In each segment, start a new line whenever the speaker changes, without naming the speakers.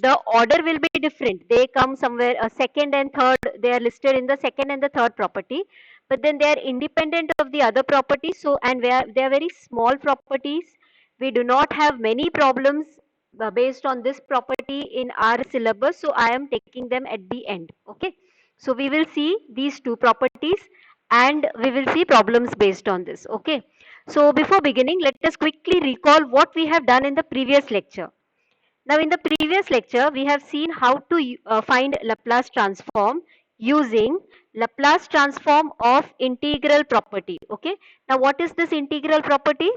the order will be different. They come somewhere second and third, they are listed in the second and the third property, but then they are independent of the other properties. So, and they are very small properties. We do not have many problems based on this property in our syllabus, so I am taking them at the end. Okay, so we will see these two properties and we will see problems based on this. Okay, so before beginning, let us quickly recall what we have done in the previous lecture. Now, in the previous lecture, we have seen how to find Laplace transform using Laplace transform of integral property. Okay. Now, what is this integral property?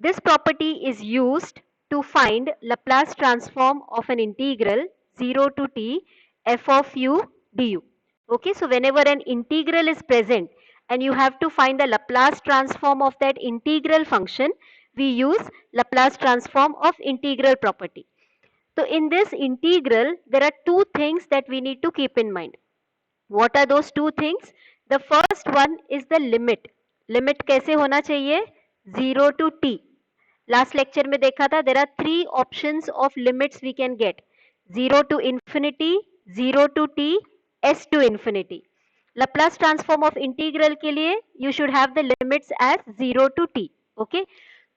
This property is used to find Laplace transform of an integral 0 to t f of u du. Okay. So, whenever an integral is present and you have to find the Laplace transform of that integral function, we use Laplace transform of integral property. So in this integral, there are two things that we need to keep in mind. What are those two things? The first one is the limit. Limit कैसे होना चाहिए? 0 to t. Last lecture में देखा था, there are three options of limits we can get. 0 to infinity, 0 to t, s to infinity. Laplace transform of integral के लिए you should have the limits as 0 to t. Okay.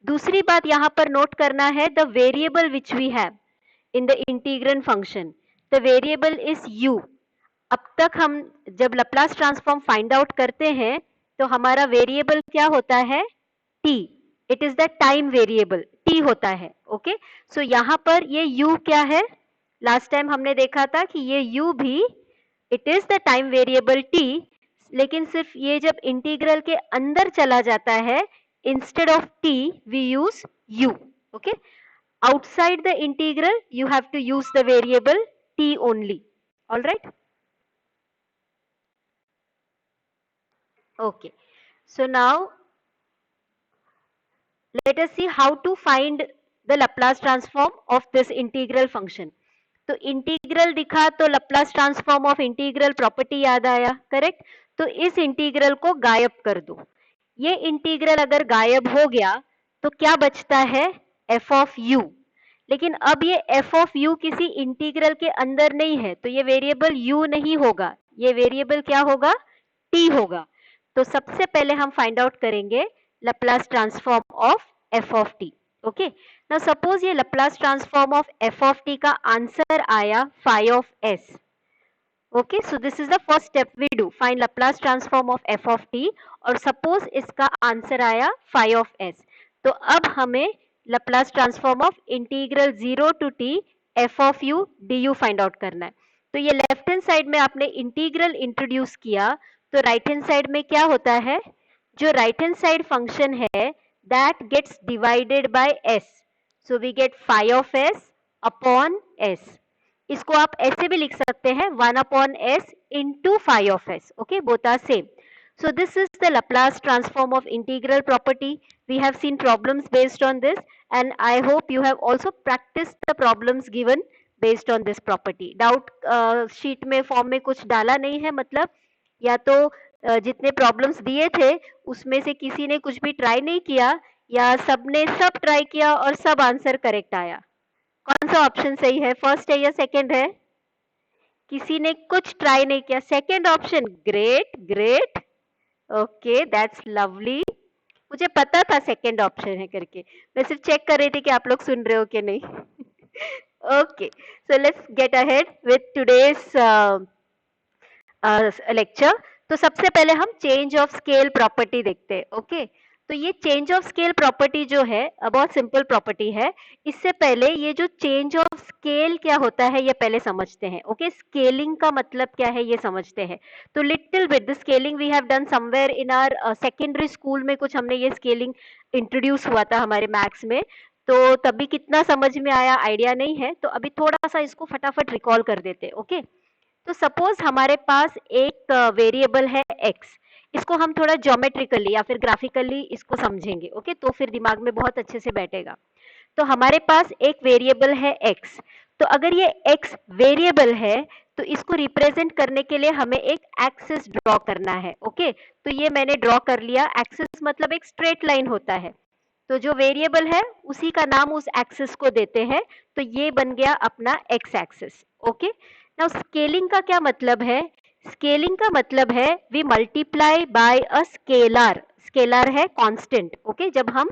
दूसरी बात यहाँ पर note करना है, the variable which we have in the integrand function, the variable is u. अब तक हम जब Laplace transform find out करते हैं तो हमारा variable क्या होता है? t. It is the time variable, t होता है. ओके, सो यहाँ पर ये u क्या है? लास्ट टाइम हमने देखा था कि ये u भी it is the time variable t, लेकिन सिर्फ ये जब इंटीग्रल के अंदर चला जाता है, instead of t we use u. Okay, outside the integral you have to use the variable t only. All right, okay, so now let us see how to find the Laplace transform of this integral function. तो integral दिखा तो Laplace transform of integral property याद आया, correct? तो इस integral को गायब कर दो. ये इंटीग्रल अगर गायब हो गया तो क्या बचता है? f of u. लेकिन अब ये f of u किसी इंटीग्रल के अंदर नहीं है, तो ये वेरिएबल u नहीं होगा, ये वेरिएबल क्या होगा? t होगा. तो सबसे पहले हम फाइंड आउट करेंगे Laplace transform of f of t. Okay, now suppose ये Laplace transform of f of t का आंसर आया phi of s. Okay, so this is the first step we do, find Laplace transform of f of t, और suppose इसका answer आया phi of s. तो अब हमें Laplace transform of integral 0 to t f of u du find out करना है. तो ये लेफ्ट हैंड साइड में आपने इंटीग्रल इंट्रोड्यूस किया, तो राइट हैंड साइड में क्या होता है? जो राइट हैंड साइड फंक्शन है that gets divided by s, so we get phi of s upon s. इसको आप ऐसे भी लिख सकते हैं 1 upon s into phi of s. Okay, both are same. So this is the Laplace transform of integral property. We have seen problems based on this, and I hope you have also practiced the problems given based on this property. Doubt sheet में form में कुछ डाला नहीं है, मतलब या तो जितने प्रॉब्लम्स दिए थे उसमें से किसी ने कुछ भी ट्राई नहीं किया, या सबने सब ट्राई किया और सब आंसर करेक्ट आया? कौन सा ऑप्शन सही है? फर्स्ट है या सेकंड है? किसी ने कुछ ट्राई नहीं किया, second option. Great great, okay, that's lovely. मुझे पता था सेकंड ऑप्शन है करके, मैं सिर्फ चेक कर रही थी कि आप लोग सुन रहे हो कि नहीं. Okay, so let's get ahead with today's lecture. तो सबसे पहले हम चेंज ऑफ स्केल प्रॉपर्टी देखते हैं. ओके, तो ये चेंज ऑफ स्केल प्रॉपर्टी जो है बहुत सिंपल प्रॉपर्टी है. इससे पहले ये जो चेंज ऑफ स्केल क्या होता है ये पहले समझते हैं. ओके, स्केलिंग का मतलब क्या है ये समझते हैं. तो little bit the scaling we have done somewhere in our secondary school में, कुछ हमने ये स्केलिंग इंट्रोड्यूस हुआ था हमारे मैथ्स में, तो तभी कितना समझ में आया आइडिया नहीं है, तो अभी थोड़ा सा इसको फटाफट रिकॉल कर देते. ओके, तो सपोज हमारे पास एक वेरिएबल है x, इसको हम थोड़ा ज्योमेट्रिकली या फिर ग्राफिकली इसको समझेंगे. ओके, तो फिर दिमाग में बहुत अच्छे से बैठेगा. तो हमारे पास एक वेरिएबल है x, तो अगर ये x वेरिएबल है तो इसको रिप्रेजेंट करने के लिए हमें एक एक्सिस ड्रॉ करना है. ओके, तो ये मैंने ड्रॉ कर लिया. एक्सिस मतलब एक स्ट्रेट लाइन होता है. तो जो वेरिएबल है उसी का नाम उस एक्सिस को देते हैं, तो ये बन गया अपना X axis. Okay, now scaling का क्या मतलब है? स्केलिंग का मतलब है we multiply by a scalar. Scalar है कांस्टेंट। ओके, जब हम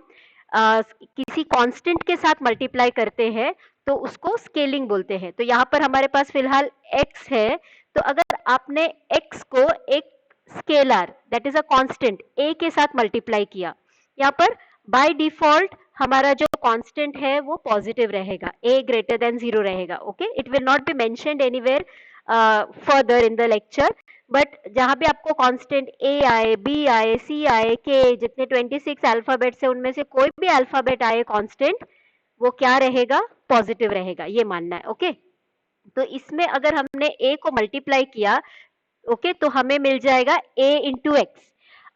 किसी कांस्टेंट के साथ मल्टीप्लाई करते हैं तो उसको स्केलिंग बोलते हैं। तो यहाँ पर हमारे पास फिलहाल x है, तो अगर आपने x को एक scalar that is a constant a के साथ मल्टीप्लाई किया, यहाँ पर बाय डिफॉल्ट हमारा जो कांस्टेंट है वो पॉजिटिव रहेगा, a ग्रेटर देन 0 रहेगा। Okay, it will not be mentioned anywhere further in the lecture, but जहां भी आपको कांस्टेंट a आए, b आए, c आए, k, जितने 26 अल्फाबेट्स है उनमें से कोई भी अल्फाबेट आए कांस्टेंट, वो क्या रहेगा? पॉजिटिव रहेगा, ये मानना है। ओके, तो इसमें अगर हमने a को मल्टीप्लाई किया, ओके, तो हमें मिल जाएगा a इंटू एक्स।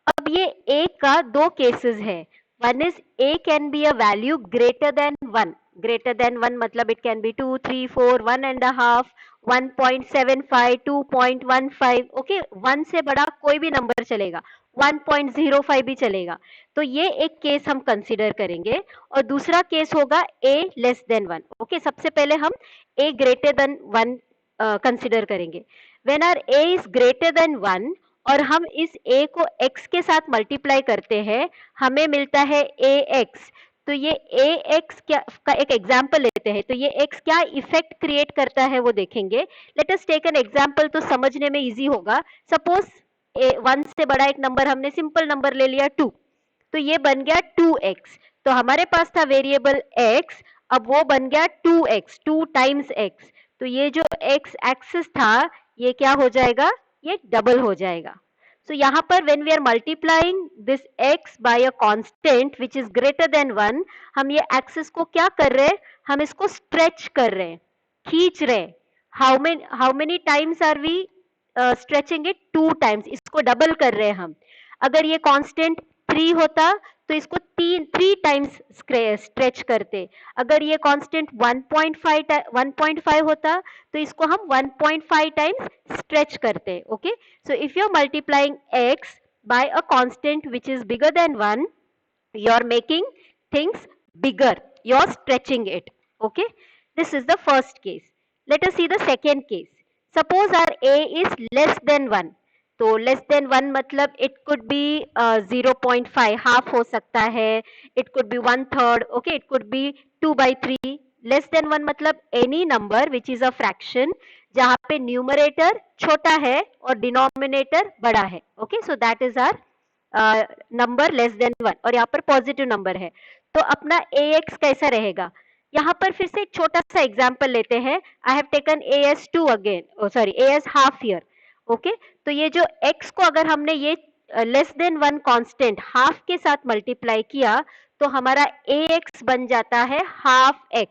अब ये a का दो केसेस है, one is a can be a value greater than 1। Greater than 1 मतलब इट कैन बी 2, 3, 4, 1.5, 1.75, 2.15। ओके, 1 से बड़ा कोई भी नंबर चलेगा, 1.05 भी चलेगा। तो ये एक केस हम कंसिडर करेंगे, और दूसरा केस होगा a लेस देन 1। ओके, सबसे पहले हम a ग्रेटर देन 1 कंसिडर करेंगे। When our a is greater than 1 और हम इस a को x के साथ मल्टीप्लाई करते हैं, हमें मिलता है ax। तो ये ax क्या का एक एग्जांपल लेते हैं, तो ये x क्या इफेक्ट क्रिएट करता है वो देखेंगे। Let us take an example, तो समझने में इजी होगा। सपोज 1 से बड़ा एक नंबर, हमने सिंपल नंबर ले लिया 2, तो ये बन गया 2x। तो हमारे पास था वेरिएबल x, अब वो बन गया 2x, 2 टाइम्स x। तो ये जो x एक्सिस था ये क्या हो जाएगा? ये डबल हो जाएगा। So यहाँ पर when we are multiplying this x by a constant which is greater than 1, हम ये एक्सिस को क्या कर रहे हैं? हम इसको स्ट्रेच कर रहे हैं, खींच रहे हैं। How many times are we stretching it? 2 times, इसको डबल कर रहे हैं हम। अगर ये कांस्टेंट 3 होता तो इसको 3 टाइम्स स्ट्रेच करते। अगर ये कांस्टेंट 1.5 होता तो इसको हम 1.5 टाइम्स स्ट्रेच करते। Okay, so if you're multiplying x by a constant which is bigger than 1, you're making things bigger, you're stretching it. Okay, this is the first case. Let us see the second case. Suppose our a is less than 1, तो less than 1 मतलब it could B 0.5, half हो सकता है, it could be 1/3, okay, it could be 2/3। Less than 1 मतलब any number which is a fraction जहां पे numerator छोटा है और डिनोमिनेटर बड़ा है। Okay, so that is our number less than 1, और यहाँ पर पॉजिटिव नंबर है। तो अपना ax कैसा रहेगा? यहाँ पर फिर से एक छोटा सा एग्जाम्पल लेते हैं। आई have taken as2 again, sorry as half here. Okay, तो ये जो x को अगर हमने ये लेस देन 1 कांस्टेंट हाफ के साथ मल्टीप्लाई किया तो हमारा ax बन जाता है हाफ x।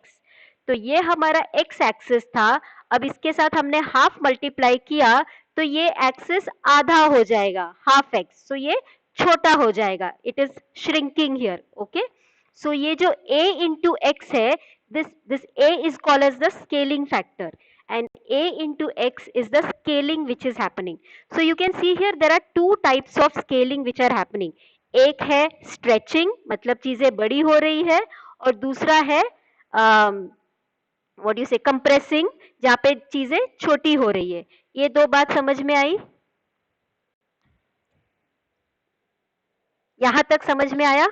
तो ये हमारा x एक्सिस था, अब इसके साथ हमने हाफ मल्टीप्लाई किया तो ये एक्सिस आधा हो जाएगा, हाफ x, सो ये छोटा हो जाएगा, it is shrinking here. Okay, so ये जो a इंटू एक्स है, this a is called as the scaling factor, and a into x is the scaling which is happening. So you can see here there are two types of scaling which are happening. एक है stretching, मतलब चीजें बड़ी हो रही है, और दूसरा है what do you say, compressing, जहाँ पे चीजें छोटी हो रही है। ये दो बात समझ में आई? यहां तक समझ में आया?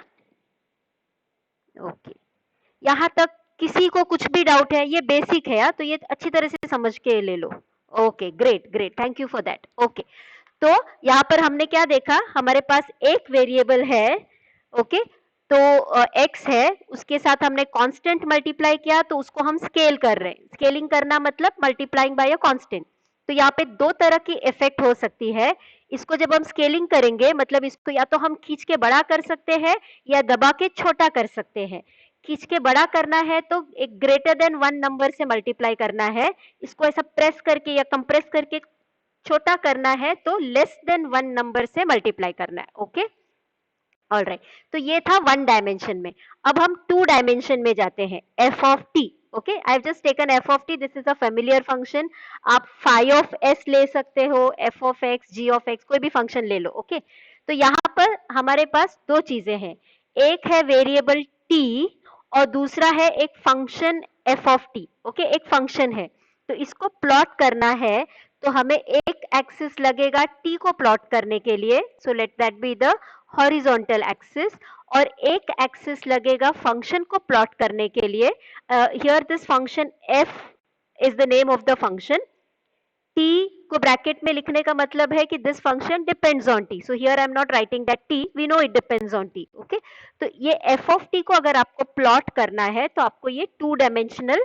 ओके, यहां तक किसी को कुछ भी डाउट है? ये बेसिक है यार, तो ये अच्छी तरह से समझ के ले लो। Okay, great great, thank you for that. Okay, तो यहाँ पर हमने क्या देखा? हमारे पास एक वेरिएबल है, ओके, तो x है, उसके साथ हमने कांस्टेंट मल्टीप्लाई किया तो उसको हम स्केल कर रहे हैं। स्केलिंग करना मतलब मल्टीप्लाइंग बाय अ कांस्टेंट। तो यहाँ पे दो तरह की इफेक्ट हो सकती है। इसको जब हम स्केलिंग करेंगे मतलब इसको या तो हम खींच के बड़ा कर सकते हैं या दबा के छोटा कर सकते हैं। खींच के बड़ा करना है तो एक ग्रेटर देन 1 नंबर से मल्टीप्लाई करना है, इसको ऐसा प्रेस करके या कंप्रेस करके छोटा करना है तो लेस देन 1 नंबर से मल्टीप्लाई करना है। ओके, ऑलराइट, तो ये था 1 डायमेंशन में। अब हम 2 डायमेंशन में जाते हैं, f of t। Okay, I have just taken f of t, this is a familiar function. आप phi of s ले सकते हो, f of x, g of x, कोई भी फंक्शन ले लो। ओके, तो यहाँ पर हमारे पास दो चीजें हैं, एक है वेरिएबल t और दूसरा है एक function f of t, okay, एक फंक्शन है। तो इसको प्लॉट करना है तो हमें एक एक्सिस लगेगा t को प्लॉट करने के लिए, so let that be the horizontal axis, और एक एक्सिस लगेगा फंक्शन को प्लॉट करने के लिए। Here this function f is the name of the function. t को ब्रैकेट में लिखने का मतलब है कि this function depends on t, so here I am not writing that t, we know it depends on t, okay. तो ये f of t को अगर आपको प्लॉट करना है तो आपको ये 2 डायमेंशनल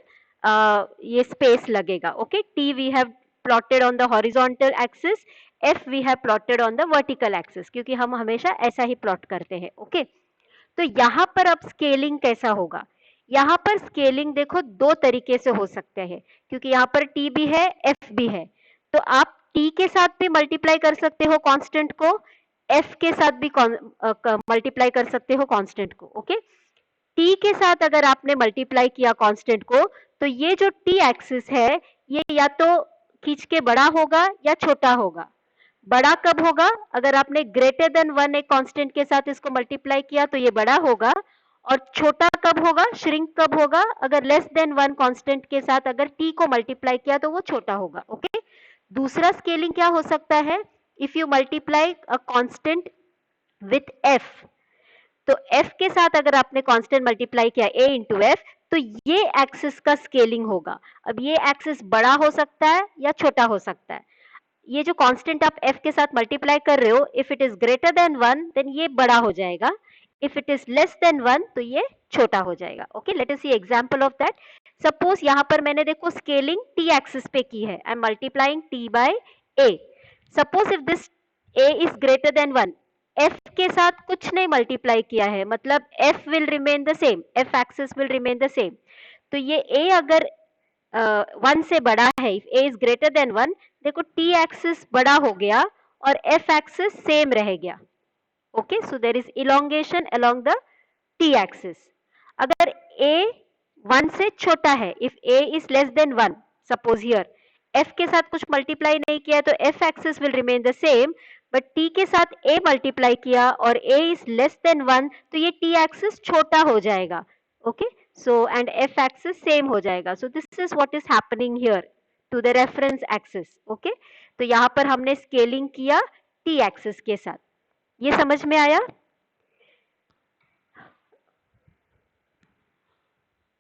ये स्पेस लगेगा, okay. t we have plotted on the horizontal axis, f we have plotted on the vertical axis, क्योंकि हम हमेशा ऐसा ही प्लॉट करते हैं, ओके। तो यहाँ पर अब स्केलिंग कैसा होगा? यहाँ पर स्केलिंग देखो दो तरीके से हो सकते हैं, क्योंकि यहाँ पर t भी है f भी है। तो आप t के साथ भी मल्टीप्लाई कर सकते हो कांस्टेंट को, f के साथ भी मल्टीप्लाई कर सकते हो कांस्टेंट को, ओके। t के साथ अगर आपने मल्टीप्लाई किया कांस्टेंट को, तो ये जो t एक्सिस है ये या तो खींच के बड़ा होगा या छोटा होगा। बड़ा कब होगा? अगर आपने ग्रेटर देन 1 एक कांस्टेंट के साथ इसको मल्टीप्लाई किया तो ये बड़ा होगा। और छोटा कब होगा, श्रिंक कब होगा? अगर लेस देन 1 कांस्टेंट के साथ अगर t को मल्टीप्लाई किया तो वो छोटा होगा, ओके। दूसरा स्केलिंग क्या हो सकता है? If you multiply a constant with f, तो f के साथ अगर आपने कांस्टेंट मल्टीप्लाई किया a इंटू एफ, तो ये एक्सिस का स्केलिंग होगा। अब ये एक्सिस बड़ा हो सकता है या छोटा हो सकता है। ये जो कांस्टेंट आप f के साथ मल्टीप्लाई कर रहे हो, if it is greater than 1 then ये बड़ा हो जाएगा, if it is less than 1 तो ये छोटा हो जाएगा, okay. Let us see example of that. Suppose यहाँ पर मैंने देखो स्केलिंग t एक्सिस पे की है, I am multiplying t by a। Suppose if this a is greater than 1, f के साथ कुछ नहीं मल्टीप्लाई किया है, मतलब f will remain the same, f axis will remain the same. तो ये a अगर 1 से बड़ा है, if a is greater than 1, देखो t एक्सिस बड़ा हो गया और f एक्सिस सेम रह गया, okay. So there is elongation along the t axis. अगर a 1 से छोटा है, if a is less than 1, suppose here f के साथ कुछ मल्टीप्लाई नहीं किया तो f axis will remain the same, but t के साथ a मल्टीप्लाई किया और a इज लेस देन 1 तो ये t एक्सिस छोटा हो जाएगा, okay. So and f axis same हो जाएगा। So this is what is happening here to the reference axis, okay. तो यहाँ पर हमने स्केलिंग किया t एक्सिस के साथ। ये समझ में आया?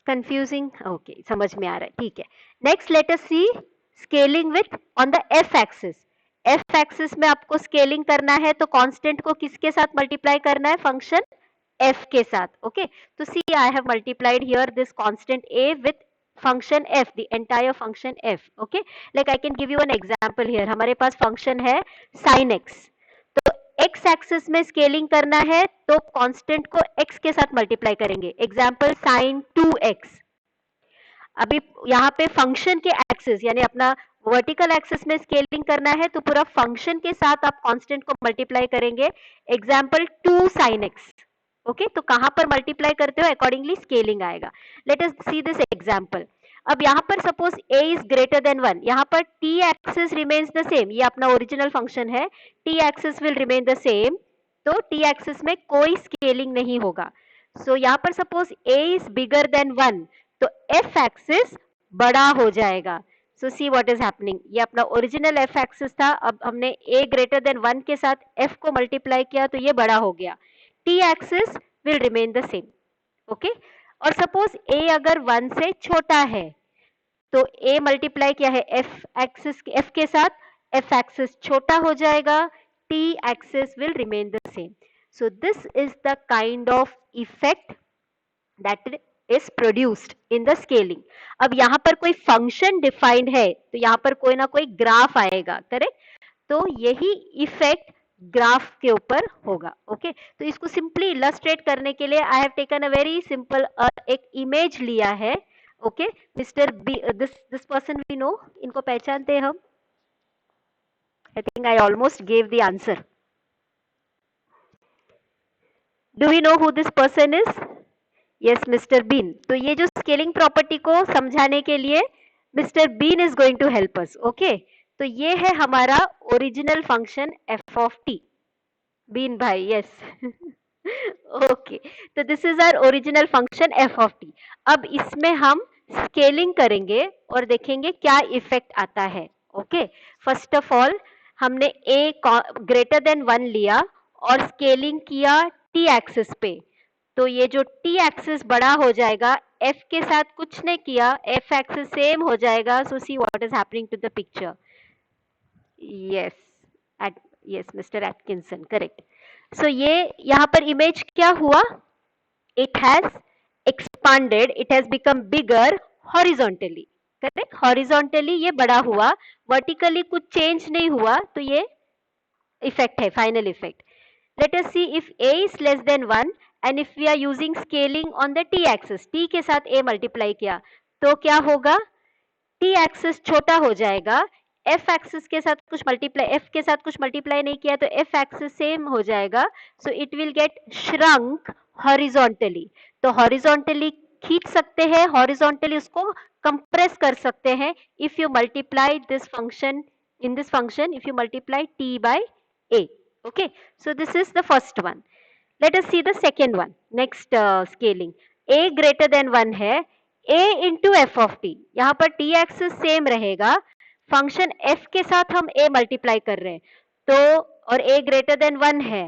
कंफ्यूजिंग? ओके, समझ में आ रहा है, ठीक है। Next let us see scaling with on the f axis. f axis में आपको स्केलिंग करना है तो कांस्टेंट को किसके साथ मल्टीप्लाई करना है? फंक्शन f के साथ, ओके। तो see I have multiplied here this constant a with function f, the entire function f, okay. Like I can give you an example here. हमारे पास function है sin x, तो x axis में scaling करना है तो constant को x के साथ मल्टीप्लाई करेंगे, एग्जाम्पल sin 2x। अभी यहाँ पे फंक्शन के एक्सिस यानी अपना वर्टिकल एक्सिस में स्केलिंग करना है तो पूरा फंक्शन के साथ आप कांस्टेंट को मल्टीप्लाई करेंगे, एग्जाम्पल 2 sin x, ओके। तो कहां पर मल्टीप्लाई करते हो अकॉर्डिंगली स्केलिंग आएगा। Late us see this example. अब यहाँ पर suppose a is greater than 1, यहाँ पर t axis remains the same, ये अपना ओरिजिनल फंक्शन है, t axis will remain the same, तो t एक्सिस में कोई स्केलिंग नहीं होगा। सो यहाँ पर suppose a is bigger than 1, तो f एक्सिस बड़ा हो जाएगा। So see what is happening, ये अपना ओरिजिनल f एक्सिस था, अब हमने a ग्रेटर देन 1 के साथ f को मल्टीप्लाई किया तो ये बड़ा हो गया, t axis will remain the same, okay। और सपोज a अगर 1 से छोटा है तो a मल्टीप्लाई किया है f एक्सिस f के साथ, f एक्सिस छोटा हो जाएगा, t axis will remain the same। So this is the kind of effect that is produced in the scaling। अब यहाँ पर कोई फंक्शन डिफाइंड है तो यहाँ पर कोई ना कोई ग्राफ आएगा, करेक्ट। तो यही इफेक्ट ग्राफ के ऊपर होगा, ओके। तो इसको सिंपली इलस्ट्रेट करने के लिए I have taken a very simple एक इमेज लिया है, okay. Mister B, this person we know, इनको पहचानते हैं हम। I think I almost gave the answer. Do we know who this person is? Yes, mister Bean. तो ये जो स्केलिंग प्रॉपर्टी को समझाने के लिए mister Bean is going to help us, okay. तो ये है हमारा original function f of t। Bean भाई, यस। ओके, तो this is our original function F of T. अब इसमें हम स्केलिंग करेंगे और देखेंगे क्या इफेक्ट आता है। ओके, फर्स्ट ऑफ ऑल हमने ए ग्रेटर देन 1 लिया और स्केलिंग किया टी एक्सिस पे, तो ये जो टी एक्सिस बड़ा हो जाएगा, एफ के साथ कुछ नहीं किया, एफ एक्सिस सेम हो जाएगा। So see what is happening to the picture. Yes, at yes Mister Atkinson, correct. So ये यहाँ पर इमेज क्या हुआ, it has expanded, it has become bigger horizontally, correct? horizontally ये बड़ा हुआ, vertically कुछ change नहीं हुआ, तो ये effect है, final effect. Let us see if a is less than 1 and if we are using scaling on the t axis, t के साथ a multiply किया तो क्या होगा, t एक्सिस छोटा हो जाएगा, f एक्सिस के साथ कुछ मल्टीप्लाई, f के साथ कुछ मल्टीप्लाई नहीं किया तो f एक्सिस सेम हो जाएगा, so it will get shrunk horizontally. तो हॉरिजॉन्टली खींच सकते हैं, हॉरिजॉन्टली उसको कंप्रेस कर सकते हैं if you multiply this function, in this function if you multiply t by a. Okay, so this is the first one. Let us see the second one. Next scaling, a greater than 1 है, a into f of t, यहाँ पर t axis same रहेगा, function f के साथ हम a multiply कर रहे हैं, तो और a ग्रेटर देन 1 है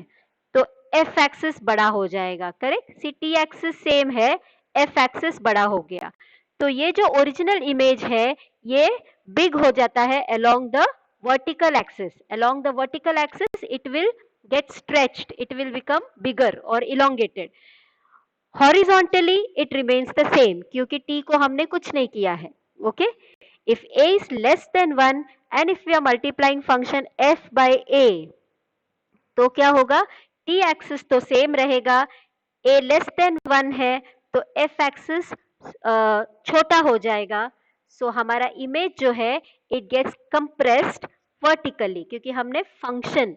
तो f एक्सिस बड़ा हो जाएगा, करेक्ट? सी t एक्सिस सेम है, f एक्सिस बड़ा हो गया, तो ये जो ओरिजिनल इमेज है ये बिग हो जाता है along the vertical axis. Along the vertical axis it will get stretched, it will become bigger or elongated. Horizontally it remains the same क्योंकि t को हमने कुछ नहीं किया है. Okay, if a is less than 1 and if we are multiplying function f by a, तो क्या होगा, t एक्सिस तो सेम रहेगा, a लेस देन 1 है तो f एक्सिस छोटा हो जाएगा, सो हमारा इमेज जो है इट गेट्स कंप्रेस्ड वर्टिकली क्योंकि हमने फंक्शन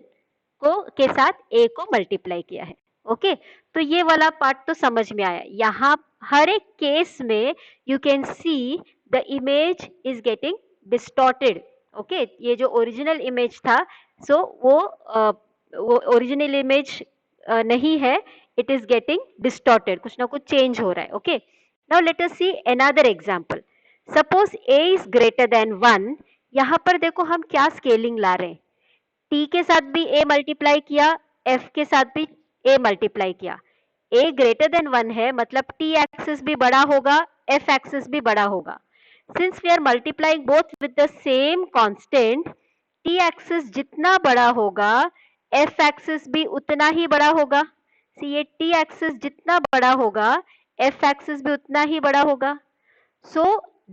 को के साथ a को मल्टीप्लाई किया है। ओके, तो ये वाला पार्ट तो समझ में आया। यहाँ हर एक केस में you can see the image is getting distorted. Okay, ये जो ओरिजिनल इमेज था सो वो ओरिजिनल इमेज नहीं है, इट इज गेटिंग डिस्टॉर्टेड, कुछ ना कुछ चेंज हो रहा है। Okay, now let us see another example. Suppose a is greater than 1, यहाँ पर देखो हम क्या स्केलिंग ला रहे हैं, t के साथ भी a मल्टीप्लाई किया, f के साथ भी a मल्टीप्लाई किया, a ग्रेटर देन 1 है मतलब t एक्सिस भी बड़ा होगा, f एक्सिस भी बड़ा होगा। Since we are multiplying both with the same constant, t axis जितना बड़ा होगा f एक्सिस भी उतना ही बड़ा होगा। सी ये t एक्सिस जितना बड़ा होगा f एक्सिस भी उतना ही बड़ा होगा। So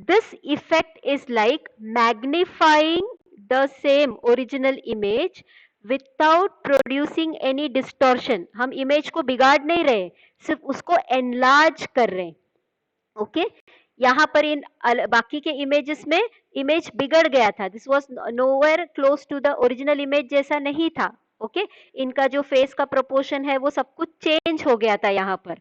this effect is like magnifying the same original image without producing any distortion. हम इमेज को बिगाड़ नहीं रहे, सिर्फ उसको enlarge कर रहे हैं। ओके, यहाँ पर इन बाकी के इमेजेस में इमेज बिगड़ गया था, this was nowhere close to the original image जैसा नहीं था। ओके, इनका जो फेस का प्रोपोर्शन है वो सब कुछ चेंज हो गया था यहाँ पर,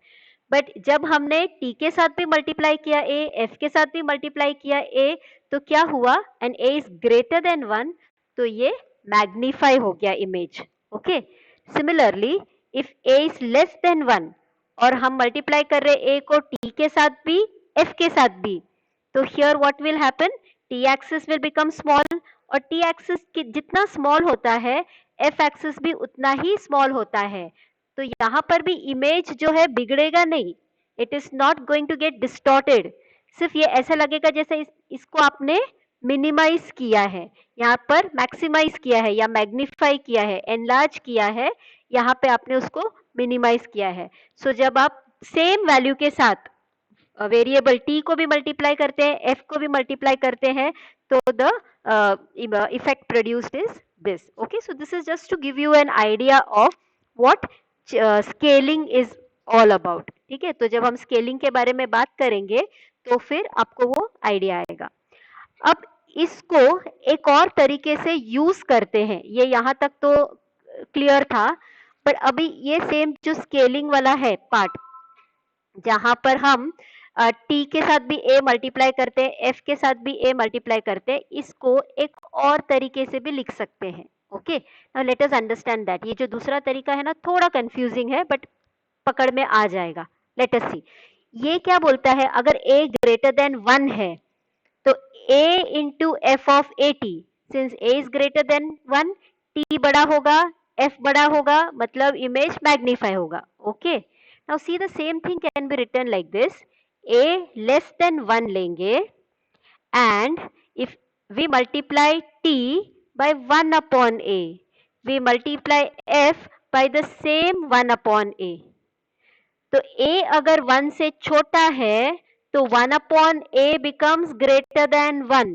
बट जब हमने t के साथ भी मल्टीप्लाई किया a, f के साथ भी मल्टीप्लाई किया a, तो क्या हुआ, and a is greater than 1, तो ये मैग्नीफाई हो गया image. Okay, similarly if a is less than 1 और हम मल्टीप्लाई कर रहे a को t के साथ भी f के साथ भी, तो here what will happen, t axis will become small, और t एक्सिस जितना स्मॉल होता है f एक्सिस भी उतना ही स्मॉल होता है, तो यहाँ पर भी इमेज जो है बिगड़ेगा नहीं, it is not going to get distorted, सिर्फ ये ऐसा लगेगा जैसे इसको आपने मिनिमाइज किया है, यहाँ पर मैक्सिमाइज किया है या मैग्नीफाई किया है, एनलार्ज किया है, यहाँ पे आपने उसको मिनिमाइज किया है। सो जब आप सेम वैल्यू के साथ वेरिएबल t को भी मल्टीप्लाई करते हैं, f को भी मल्टीप्लाई करते हैं, तो the effect produced is this. Okay, so this is just to give you an idea of what scaling is all about. ठीक है, तो जब हम स्केलिंग के बारे में बात करेंगे तो फिर आपको वो आइडिया आएगा। अब इसको एक और तरीके से यूज करते हैं, ये यहाँ तक तो क्लियर था, पर अभी ये सेम जो स्केलिंग वाला है पार्ट, जहां पर हम t के साथ भी a मल्टीप्लाई करते हैं, f के साथ भी a मल्टीप्लाई करते हैं, इसको एक और तरीके से भी लिख सकते हैं। Okay, now let us understand that. ये जो दूसरा तरीका है ना थोड़ा कंफ्यूजिंग है, बट पकड़ में आ जाएगा। लेट अस सी, ये क्या बोलता है, अगर a ग्रेटर देन 1 है तो a into F of A T, since a is greater than 1, t बड़ा होगा, f बड़ा होगा, मतलब इमेज मैग्नीफाई होगा। Okay, now see the same thing can be written like this, a less than 1 लेंगे and if we multiply t by 1 upon a, we multiply f by the same 1 upon a, तो a अगर 1 से छोटा है तो 1 upon a becomes greater than 1।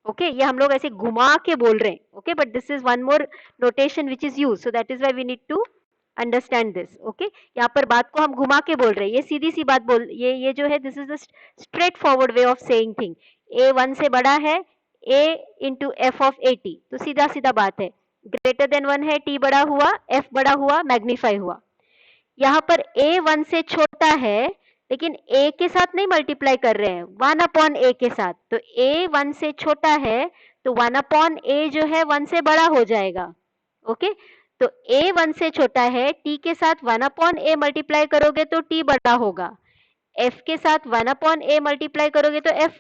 Okay, ये हम लोग ऐसे घुमा के बोल रहे हैं। Okay, but this is one more notation which is use, so that is why we need to understand this. Okay, यहाँ पर बात को हम घुमा के बोल रहे हैं, ये सीधी सी बात बोल, ये जो है this is the straight forward way of saying thing. a 1 से बड़ा है, a into F of A T, तो सीधा सीधा बात है, ग्रेटर देन 1 है, t बड़ा हुआ, f बड़ा हुआ, मैग्नीफाई हुआ। यहाँ पर a 1 से छोटा है लेकिन a के साथ नहीं मल्टीप्लाई कर रहे हैं, 1 अपॉन a के साथ, तो a 1 से छोटा है तो 1 अपॉन a जो है 1 से बड़ा हो जाएगा। ओके, तो a 1 से छोटा है, t के साथ 1 अपॉन a मल्टीप्लाई करोगे तो t बड़ा होगा, f के साथ 1 अपॉन a मल्टीप्लाई करोगे तो f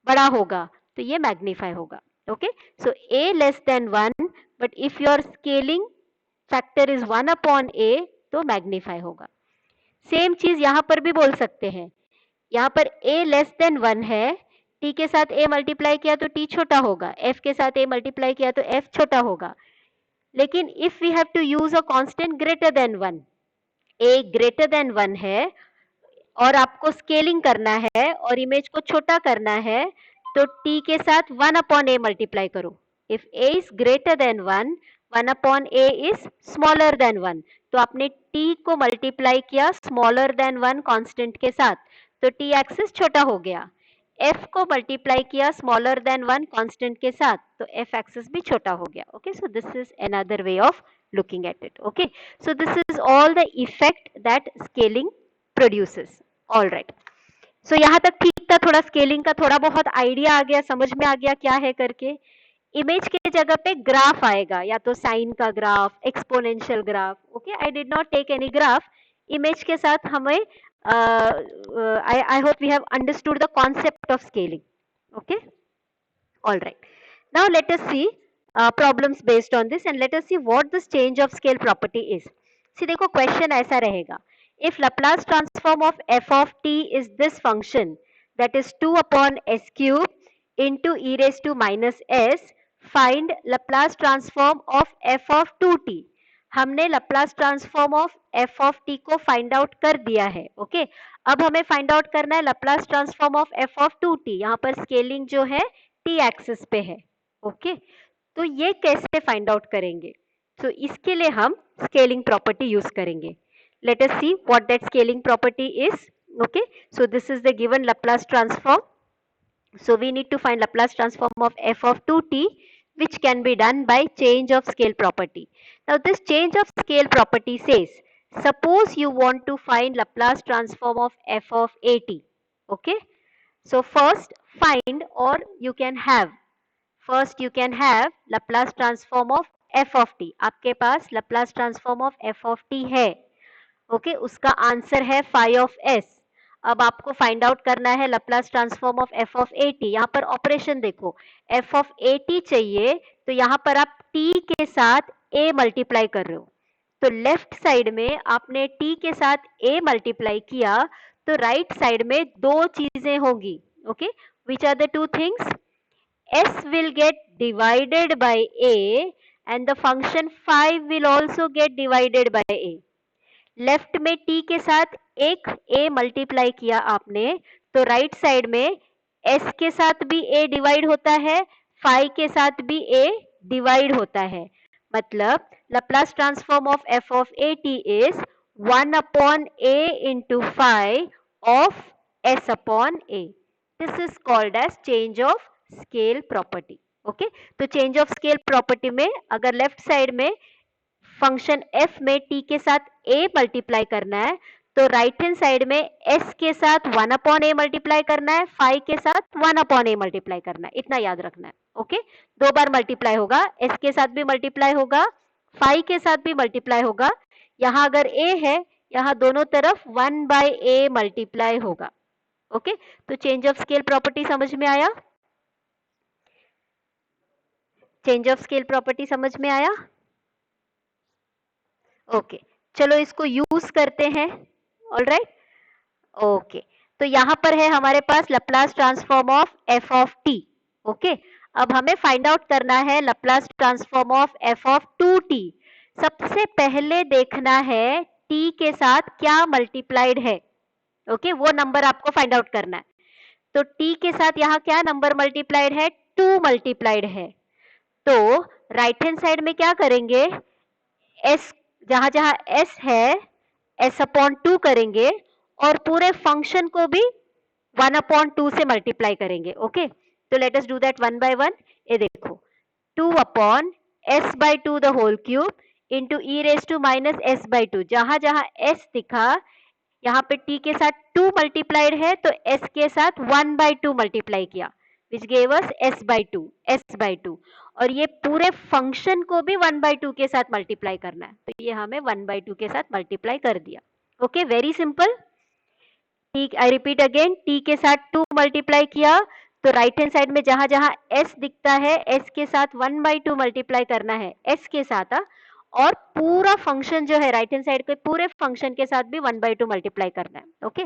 बड़ा होगा, तो ये मैग्नीफाई होगा। Okay, so a less than 1, but if your scaling factor is 1 upon a तो मैग्नीफाई होगा। सेम चीज यहां पर भी बोल सकते हैं, यहाँ पर a लेस देन 1 है, t के साथ a मल्टीप्लाई किया तो t छोटा होगा, f के साथ a मल्टीप्लाई किया तो f छोटा होगा। लेकिन if we have to use a constant greater than 1, a greater than 1 है और आपको स्केलिंग करना है और इमेज को छोटा करना है, तो t के साथ 1 अपॉन a मल्टीप्लाई करो। If a is greater than 1, 1 upon a is smaller than 1, तो आपने t को मल्टीप्लाई किया स्मॉलर देन 1 कांस्टेंट के साथ, तो t एक्सिस छोटा हो गया। f को मल्टीप्लाई किया स्मॉलर देन 1 कांस्टेंट के साथ, तो f एक्सिस भी छोटा हो गया। Okay, so this is another way of looking at it. Okay, so this is all the effect that scaling produces. All right, so यहाँ तक ठीक था, थोड़ा स्केलिंग का थोड़ा बहुत आइडिया आ गया, समझ में आ गया क्या है करके। इमेज के जगह पे ग्राफ आएगा, या तो साइन का graph, exponential graph. Okay, I did not take any graph. Image के साथ हमें I hope we have understood the concept of scaling. Okay, all right, now let us see problems based on this, and let us see what this change of scale property is. See, देखो question ऐसा रहेगा, if Laplace transform of f of t is this function, that is 2 upon s cube into e raised to minus s, find Laplace transform of f of 2t. हमने Laplace transform of f of t को find out कर दिया है। Okay, अब हमें find out करना है Laplace transform of f of 2t। यहाँ पर स्केलिंग जो है t एक्सिस पे है। ओके, तो ये कैसे फाइंड आउट करेंगे? तो इसके लिए हम स्केलिंग प्रॉपर्टी यूज करेंगे। Late us see what that scaling property is. Okay, so this is the given Laplace transform. So we need to find Laplace transform of f of 2t, which can be done by change of scale property. Now this change of scale property says, suppose you want to find Laplace transform of f of at. Okay, so first find, or you can have, first you can have Laplace transform of f of t. आपके पास Laplace transform of f of t है। Okay, उसका answer है phi of s। अब आपको find out करना है Laplace transform of f of at। यहाँ पर ऑपरेशन देखो, f of at चाहिए तो यहाँ पर आप t के साथ a मल्टीप्लाई कर रहे हो, तो लेफ्ट साइड में आपने t के साथ a मल्टीप्लाई किया तो राइट साइड में दो चीजें होंगी। Okay, which are the two things? s will get divided by a and the function phi will also get divided by a। Left में t के साथ एक a मल्टीप्लाई किया आपने, तो राइट साइड में s के साथ भी a डिवाइड होता है, phi के साथ भी a डिवाइड होता है। मतलब Laplace transform of f of at is 1 upon a into phi of s upon a. This is called as change of scale property. Okay, तो change of scale property में अगर left side में function f में t के साथ a multiply करना है, तो राइट हैंड साइड में s के साथ 1 अपॉन a मल्टीप्लाई करना है, phi के साथ 1 अपॉन a मल्टीप्लाई करना है, इतना याद रखना है। ओके, दो बार मल्टीप्लाई होगा, s के साथ भी मल्टीप्लाई होगा, phi के साथ भी मल्टीप्लाई होगा। यहाँ अगर a है, यहाँ दोनों तरफ 1/a मल्टीप्लाई होगा। ओके, तो चेंज ऑफ स्केल प्रॉपर्टी समझ में आया? चेंज ऑफ स्केल प्रॉपर्टी समझ में आया? ओके, चलो इसको यूज करते हैं। ऑलराइट, ओके, तो यहाँ पर है हमारे पास Laplace transform of f of t। Okay, अब हमें फाइंड आउट करना है Laplace transform of f of 2t। सबसे पहले देखना है t के साथ क्या मल्टीप्लाइड है। ओके, वो नंबर आपको फाइंड आउट करना है। तो t के साथ यहाँ क्या नंबर मल्टीप्लाइड है? 2 मल्टीप्लाइड है। तो राइट हैंड साइड में क्या करेंगे? s, जहां जहां s है s अपॉन 2 करेंगे और पूरे फंक्शन को भी 1 अपॉन 2 से मल्टीप्लाई करेंगे। ओके, तो let us do that one by one. ये देखो, 2 upon s by 2 the whole cube into e raise to minus s by 2। जहां जहां s दिखा, यहाँ पे t के साथ 2 मल्टीप्लाइड है तो s के साथ 1 बाई 2 मल्टीप्लाई किया, which gave us s by 2, s by 2। और ये पूरे फंक्शन को भी 1 बाई 2 के साथ मल्टीप्लाई करना है, तो ये हमें 1 बाई 2 के साथ मल्टीप्लाई कर दिया। Okay, very simple. ठीक, आई रिपीट अगेन, t के साथ 2 मल्टीप्लाई किया तो राइट हैंड साइड में जहां जहां s दिखता है s के साथ 1 बाई 2 मल्टीप्लाई करना है s के साथ, और पूरा फंक्शन जो है राइट हैंड साइड के पूरे फंक्शन के साथ भी 1 बाई 2 मल्टीप्लाई करना है। ओके,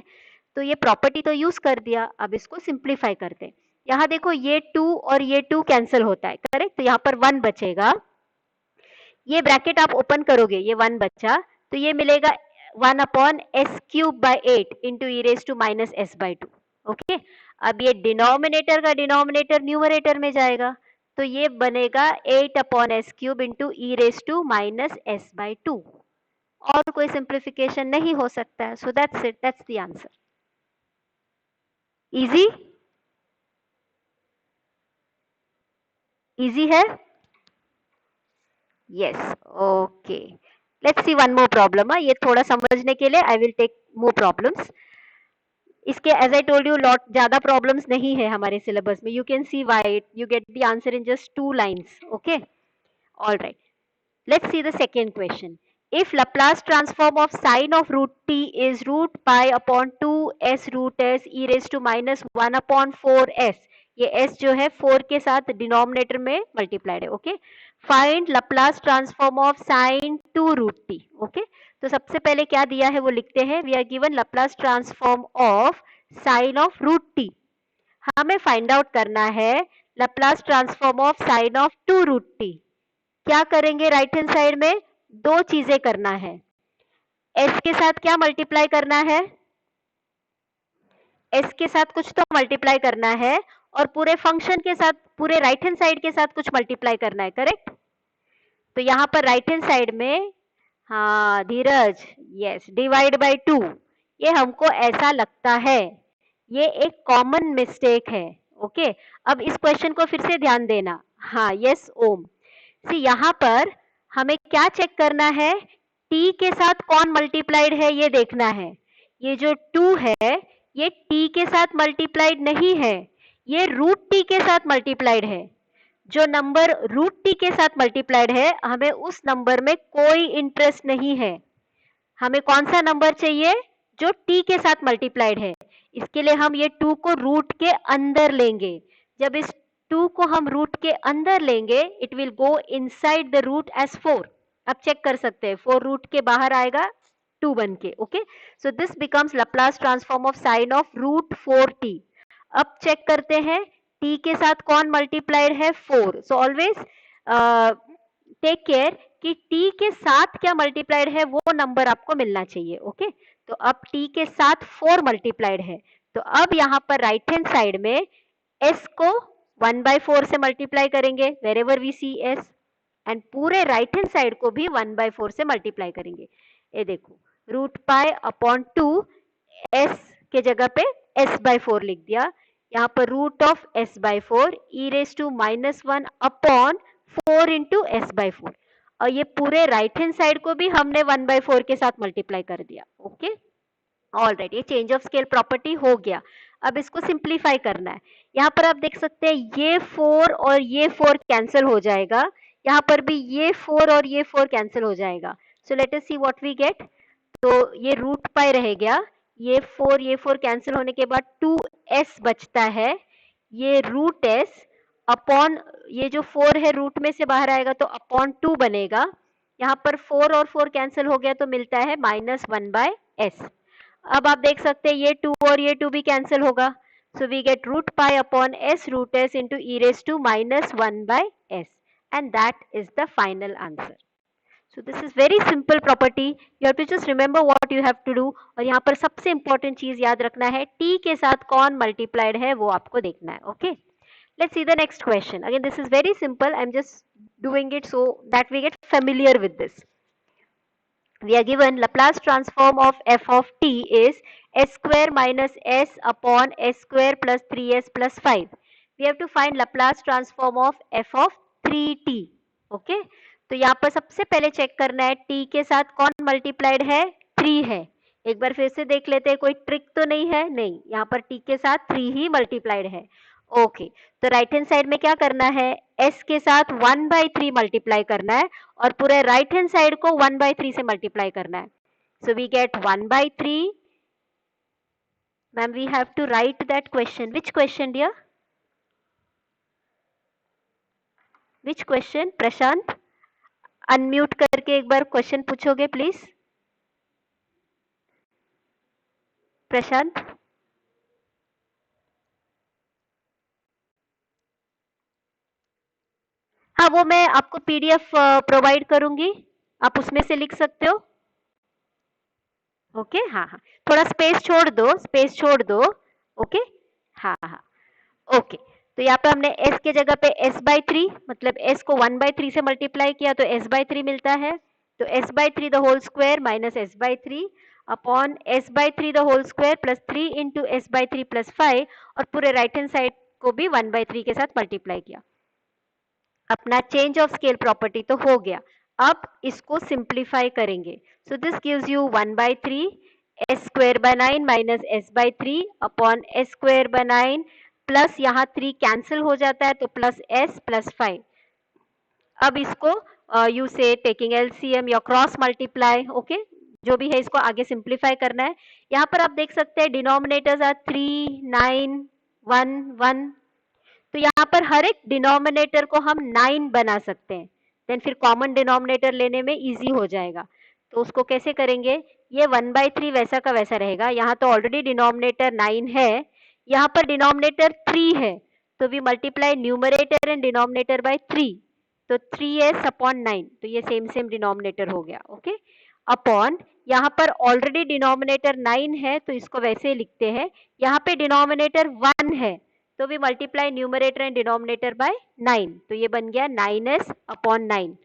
तो ये प्रॉपर्टी तो यूज कर दिया, अब इसको सिंप्लीफाई करते हैं। यहाँ देखो, ये 2 और ये 2 कैंसिल होता है, करेक्ट, तो यहाँ पर 1 बचेगा। ये ब्रैकेट आप ओपन करोगे, ये 1 बचा, तो ये मिलेगा 1 upon s cube by 8 into e raise to minus s by 2। Okay, अब ये डिनोमिनेटर का डिनोमिनेटर न्यूमरेटर में जाएगा, तो ये बनेगा 8 upon s cube into e raise to minus s by 2। और कोई सिंप्लीफिकेशन नहीं हो सकता है। So that's it, that's the answer. Easy, easy है? Yes, okay, let's see one more problem. ये थोड़ा समझने के लिए I will take more problems. इसके as I told you lot ज्यादा प्रॉब्लम्स नहीं है हमारे सिलेबस में। You can see why, you get the answer in just 2 lines. Okay, all right, let's see the second question. If Laplace transform of sine of root t is root pi upon 2s root s e raised to minus 1 upon 4s, ये s जो है 4 के साथ denominator में multiplied है। Okay, find Laplace transform of sine 2 root t। Okay, तो सबसे पहले क्या दिया है वो लिखते हैं। We are given Laplace transform of sine of root t। हमें फाइंड आउट करना है Laplace transform of sine of 2 root t। क्या करेंगे? राइट हैंड साइड में 2 चीजें करना है। s के साथ क्या मल्टीप्लाई करना है? s के साथ कुछ तो मल्टीप्लाई करना है, और पूरे फंक्शन के साथ, पूरे राइट हैंड साइड के साथ कुछ मल्टीप्लाई करना है, करेक्ट। तो यहाँ पर राइट हैंड साइड में, हाँ धीरज, यस, डिवाइड बाय 2। ये हमको ऐसा लगता है ये एक कॉमन मिस्टेक है। ओके, अब इस क्वेश्चन को फिर से ध्यान देना। हाँ, यस ओम, सी यहाँ पर हमें क्या चेक करना है? t के साथ कौन मल्टीप्लाइड है ये देखना है। ये जो 2 है ये t के साथ मल्टीप्लाइड नहीं है, ये रूट t के साथ मल्टीप्लाइड है। जो नंबर रूट t के साथ मल्टीप्लाइड है, हमें उस नंबर में कोई इंटरेस्ट नहीं है। हमें कौन सा नंबर चाहिए? जो t के साथ मल्टीप्लाइड है। इसके लिए हम ये 2 को रूट के अंदर लेंगे। जब इस 2 को हम रूट के अंदर लेंगे, it will go inside the root as 4। अब चेक कर सकते हैं, 4 रूट के बाहर आएगा 2 बन के। Okay, so this becomes Laplace transform of sine of root 4t। अब चेक करते हैं t के साथ कौन मल्टीप्लाइड है? 4। सो ऑलवेज टेक केयर कि t के साथ क्या मल्टीप्लाइड है वो नंबर आपको मिलना चाहिए। ओके, तो अब t के साथ 4 मल्टीप्लाइड है, तो अब यहाँ पर राइट हैंड साइड में s को 1/4 से मल्टीप्लाई करेंगे wherever we see s, and पूरे राइट हैंड साइड को भी 1/4 से मल्टीप्लाई करेंगे। ये देखो, रूट पाई अपॉन 2, s के जगह पे s/4 लिख दिया। यहाँ पर root of s/4 e raise to -1 upon 4 into s/4, और ये पूरे राइट हैंड साइड को भी हमने 1/4 के साथ मल्टीप्लाई कर दिया। ओके, ऑलराइट, ये चेंज ऑफ स्केल प्रॉपर्टी हो गया। अब इसको सिंप्लीफाई करना है। यहाँ पर आप देख सकते हैं ये 4 और ये 4 कैंसिल हो जाएगा, यहाँ पर भी ये 4 और ये 4 कैंसिल हो जाएगा। So let us see what we get. तो ये रूट पाई रह गया, ये 4 कैंसिल होने के बाद 2s बचता है, ये रूट s अपॉन ये जो 4 है रूट में से बाहर आएगा तो अपॉन 2 बनेगा, यहाँ पर 4 और 4 कैंसिल हो गया तो मिलता है -1/s। अब आप देख सकते हैं ये 2 और ये 2 भी कैंसिल होगा, so we get root pi upon s root s into e raised to -1/s, and that is the final answer. So this is very simple property. You have to just remember what you have to do. और यहाँ पर सबसे important चीज याद रखना है, t के साथ कौन multiplied है वो आपको देखना है. Okay, let's see the next question. Again, this is very simple. I'm just doing it so that we get familiar with this. We are given Laplace transform of f of t is s square minus s upon s square plus 3s plus 5. We have to find Laplace transform of f of 3t. Okay, तो यहाँ पर सबसे पहले check करना है t के साथ कौन मल्टीप्लाइड है, 3 है. एक बार फिर से देख लेते हैं, कोई ट्रिक तो नहीं है, नहीं, यहाँ पर t के साथ 3 ही मल्टीप्लाइड है. ओके, तो राइट हैंड साइड में क्या करना है, s के साथ 1/3 मल्टीप्लाई करना है और पूरे राइट हैंड साइड को 1/3 से मल्टीप्लाई करना है. So we get 1/3. Ma'am we have to write that question. Which question dear, which question? Prashant, unmute करके एक बार क्वेश्चन पूछोगे प्लीज. प्रशांत, हाँ वो मैं आपको पीडीएफ प्रोवाइड करूंगी, आप उसमें से लिख सकते हो. ओके, हाँ हाँ, थोड़ा स्पेस छोड़ दो, स्पेस छोड़ दो. ओके, हाँ हाँ, ओके. तो यहाँ पे हमने s के जगह पे s/3, मतलब s को 1/3 से मल्टीप्लाई किया तो s/3 मिलता है. तो s/3 the whole square minus s/3 upon s/3 the whole square plus 3 into s/3 plus 5, और पूरे राइट हैंड साइड को भी 1/3 के साथ मल्टीप्लाई किया. अपना चेंज ऑफ स्केल प्रॉपर्टी तो हो गया. अब इसको सिंप्लीफाई करेंगे. So this gives you 1/3 s square by 9 minus s/3 upon s square by 9 plus यहाँ 3 कैंसिल हो जाता है तो प्लस s प्लस 5. अब इसको यू से टेकिंग एलसीएम या क्रॉस मल्टीप्लाई, ओके, जो भी है इसको आगे सिंप्लीफाई करना है. यहाँ पर आप देख सकते हैं डिनोमिनेटर्स आर 3, 9, 1, 1. तो यहाँ पर हर एक डिनोमिनेटर को हम 9 बना सकते हैं, देन फिर कॉमन डिनोमिनेटर लेने में इजी हो जाएगा. तो उसको कैसे करेंगे, ये 1/3 वैसा का वैसा रहेगा. यहाँ तो ऑलरेडी डिनोमिनेटर 9 है, यहाँ पर डिनोमिनेटर 3 है, तो we multiply numerator and denominator by 3, तो 3s अपॉन 9, तो ये सेम सेम डिनोमिनेटर हो गया. ओके, अपॉन यहाँ पर ऑलरेडी डिनोमिनेटर 9 है तो इसको वैसे ही लिखते हैं. यहाँ पे डिनोमिनेटर 1 है तो we multiply numerator and denominator by 9, तो ये बन गया 9s अपॉन 9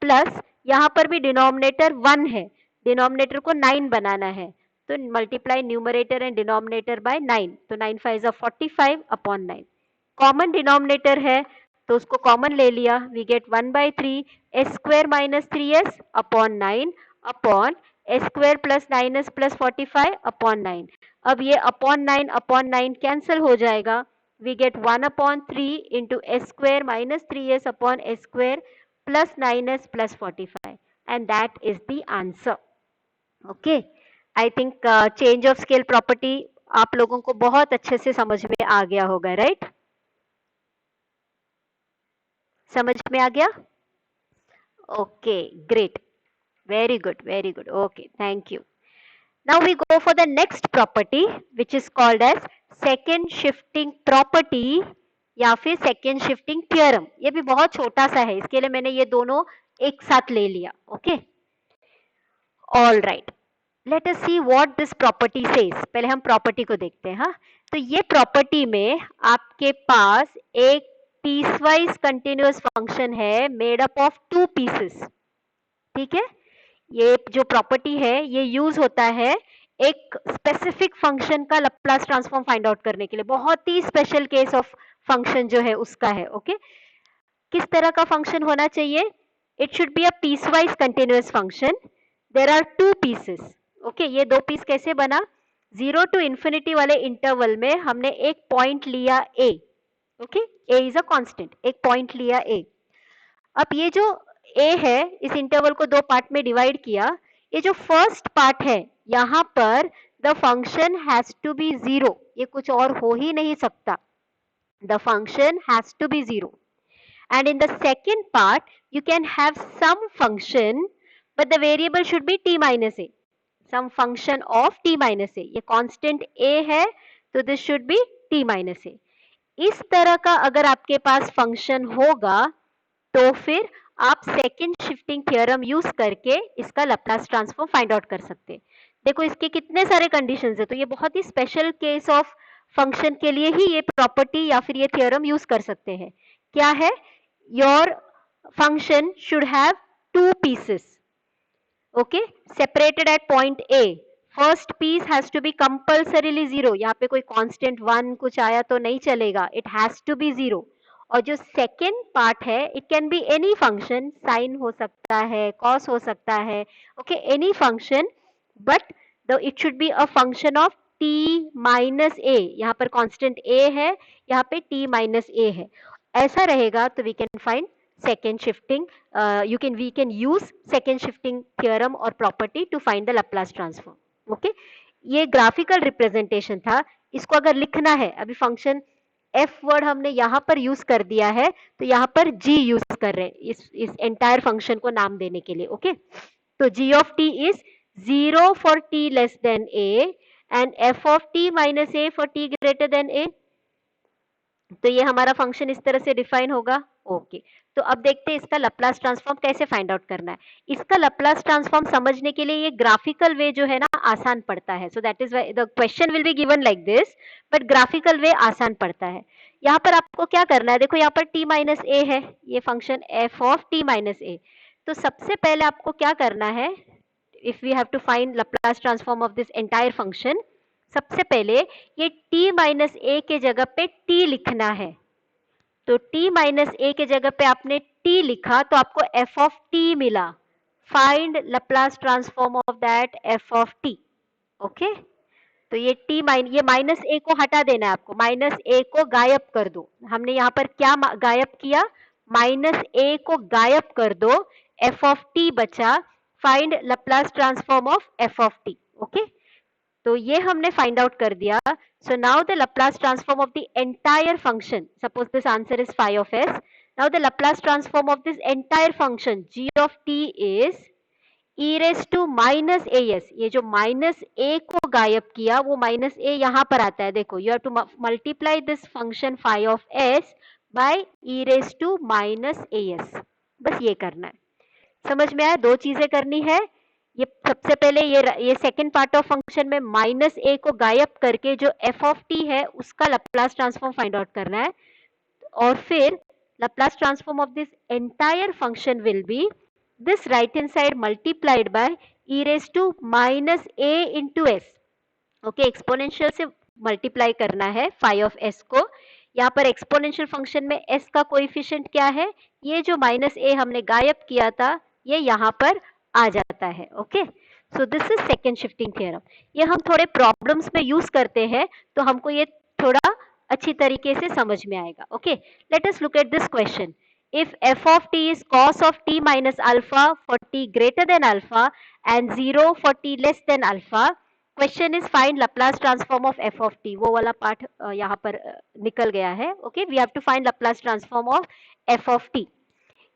प्लस यहाँ पर भी डिनोमिनेटर 1 है, डिनोमिनेटर को 9 बनाना है तो multiply numerator and denominator by 9, तो 9 5 45 अपॉन 9. कॉमन डिनोमिनेटर है तो उसको कॉमन ले लिया, we get 1/3 s square minus 3s upon 9 upon s square plus 9s plus 45 upon 9. अब ये अपॉन 9 कैंसिल हो जाएगा, we get 1/3 into s square minus 3s upon s square plus 9s plus 45, and that is the answer. Okay, I think change of scale property आप लोगों को बहुत अच्छे से समझ में आ गया होगा, right? समझ में आ गया? Okay, great, very good, very good. Okay, thank you. Now we go for the next property which is called as second shifting property या फिर सेकेंड शिफ्टिंग थ्योरम. ये भी बहुत छोटा सा है, इसके लिए मैंने ये दोनों एक साथ ले लिया. Okay, all right, late us see what this property says. पहले हम प्रॉपर्टी को देखते हैं. हाँ, तो ये प्रॉपर्टी में आपके पास एक पीसवाइज कंटिन्यूअस फंक्शन है मेड अप ऑफ 2 पीसेस. ठीक है, ये जो प्रॉपर्टी है ये यूज होता है एक स्पेसिफिक फंक्शन का लैप्लास ट्रांसफॉर्म फाइंड आउट करने के लिए. बहुत ही स्पेशल केस ऑफ फंक्शन जो है उसका है. ओके, किस तरह का फंक्शन होना चाहिए, it should be a piecewise continuous function. There are 2 pieces. Okay, ये 2 पीस कैसे बना, 0 to इंफिनिटी वाले इंटरवल में हमने एक पॉइंट लिया a. Okay, a is a constant, एक पॉइंट लिया a. अब ये जो ए है, इस इंटरवल को दो पार्ट में डिवाइड किया, ये जो फर्स्ट पार्ट है यहाँ पर the function has to be zero, ये कुछ और हो ही नहीं सकता, the function has to be zero. And in the second part, you can have some function, but the variable should be t minus a. Some function of t minus a. ये constant a है, तो this should be t minus a. इस तरह का अगर आपके पास function होगा, तो फिर आप सेकेंड शिफ्टिंग थ्योरम यूज करके इसका लैप्लास ट्रांसफॉर्म फाइंड आउट कर सकते हैं. देखो इसके कितने सारे कंडीशंस है, तो ये बहुत ही स्पेशल केस ऑफ फंक्शन के लिए ही ये प्रॉपर्टी या फिर ये थ्योरम यूज कर सकते हैं. क्या है? Your function should have two pieces, okay, separated at point A. First piece has to be compulsorily zero. यहाँ पे कोई constant 1 कुछ आया तो नहीं चलेगा, it has to be zero. और जो second part है, it can be any function, sin हो सकता है, cos हो सकता है, okay, any function, but it should be a function of t minus a. यहाँ पर constant a है, यहाँ पे t minus a है. ऐसा रहेगा तो we can find second shifting, we can use second shifting theorem or property to find the Laplace transform. Okay, ये graphical representation था. इसको अगर लिखना है, अभी function f word हमने यहाँ पर use कर दिया है, तो यहाँ पर g use कर रहे हैं इस entire function को नाम देने के लिए. Okay, तो g of t is 0 for t less than a and f of t minus a for t greater than a. तो ये हमारा फंक्शन इस तरह से डिफाइन होगा. ओके, तो अब देखते हैं इसका लैप्लास ट्रांसफॉर्म कैसे फाइंड आउट करना है. इसका लैप्लास ट्रांसफॉर्म समझने के लिए ये ग्राफिकल वे जो है ना आसान पड़ता है. So that is why the question will be given like this, but graphical way आसान पड़ता है. यहाँ पर आपको क्या करना है, देखो यहाँ पर t माइनस ए है, ये function f of t minus a. तो सबसे पहले आपको क्या करना है, if we have to find Laplace transform of this entire function, सबसे पहले ये t माइनस ए के जगह पे t लिखना है. तो t माइनस ए के जगह पे आपने t लिखा तो आपको f ऑफ t मिला. Find Laplace transform of that f of t. Okay, तो ये ये माइनस ए को हटा देना है आपको, माइनस ए को गायब कर दो. हमने यहाँ पर क्या गायब किया, माइनस ए को गायब कर दो, f ऑफ t बचा. Find Laplace transform of f of t. Okay, तो ये हमने फाइंड आउट कर दिया. So now the Laplace transform of the entire function, suppose this answer is phi of s. Now the Laplace transform of this entire function g of t is e raised to minus as. ये जो minus a को गायब किया वो minus a यहाँ पर आता है. देखो, you have to multiply this function phi of s by e raised to minus as. बस ये करना है. समझ में आया? दो चीजें करनी है. ये सबसे पहले ये सेकंड पार्ट ऑफ फंक्शन में माइनस ए को गायब करके जो f ऑफ t है उसका लैप्लास ट्रांसफॉर्म फाइंड आउट करना है. और फिर Laplace transform of this entire function will be this right hand side multiplied by e raise to minus a into s. Okay, exponential से मल्टीप्लाई करना है phi of s को. यहाँ पर एक्सपोनेंशियल फंक्शन में s का कोएफिशिएंट क्या है, ये जो माइनस a हमने गायब किया था ये यहाँ पर आ जाता है. Okay, so this is second shifting theorem. ये हम थोड़े प्रॉब्लम्स में यूज करते हैं तो हमको ये थोड़ा अच्छी तरीके से समझ में आएगा. Okay, let us look at this question. If f of t is cos of t minus alpha for t greater than alpha and 0 for t less than alpha, question is find Laplace transform of f of t. वो वाला part यहाँ पर निकल गया है. Okay, we have to find Laplace transform of f of t.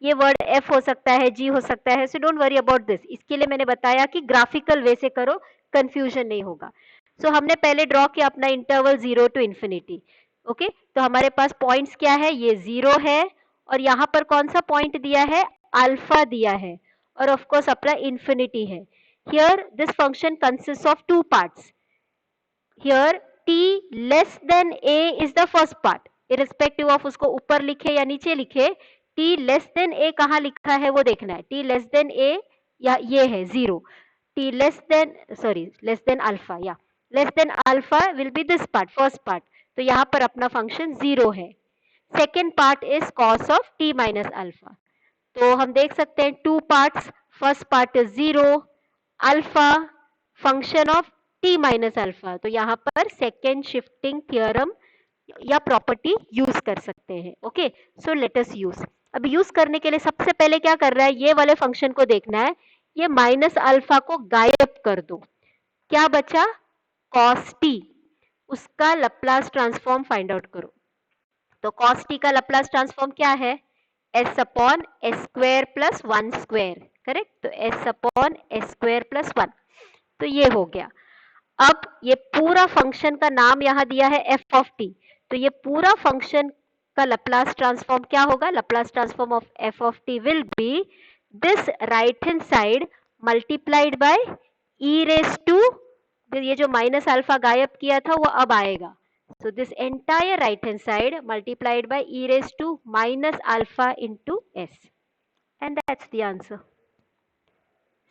ये word f हो सकता है, g हो सकता है, so don't worry about this. इसके लिए मैंने बताया कि ग्राफिकल वे से करो, कंफ्यूजन नहीं होगा. सो हमने पहले ड्रॉ किया अपना इंटरवल 0 टू इंफिनिटी. ओके, तो हमारे पास पॉइंट्स क्या है, ये 0 है और यहाँ पर कौन सा पॉइंट दिया है, अल्फा दिया है, और ऑफ कोर्स अपना इंफिनिटी है. Here this function consist of two parts. Here t less then a is the first part, irrespective of उसको ऊपर लिखे या नीचे लिखे. t लेस देन a कहाँ लिखा है वो देखना है. t लेस देन a या ये है 0. t लेस देन अल्फा, या less than alpha will be this part, first part. तो यहाँ पर अपना फंक्शन 0 है. Second part is cos of t minus alpha. तो हम देख सकते हैं two parts. First part is 0 alpha function of t minus alpha. तो यहाँ पर सेकेंड शिफ्टिंग थ्योरम या प्रॉपर्टी यूज कर सकते हैं. ओके, सो लेट अस यूज. अब यूज करने के लिए सबसे पहले क्या कर रहा है, ये वाले फंक्शन को देखना है, ये माइनस अल्फा को गायब कर दो, क्या बचा, cos t, उसका लैप्लस ट्रांसफॉर्म फाइंड आउट करो। तो cos t का लैप्लस ट्रांसफॉर्म क्या है, s upon s square plus 1 square, correct, तो s upon s square plus 1, तो ये हो गया। अब ये पूरा फंक्शन का नाम यहां दिया है f ऑफ t, तो ये पूरा फंक्शन का लैप्लस ट्रांसफॉर्म क्या होगा, Laplace transform of f of t will be this right hand side multiplied by e raise to, ये जो माइनस अल्फा गायब किया था वो अब आएगा, so this entire right hand side multiplied by e raised to minus alpha into s, and that's the answer.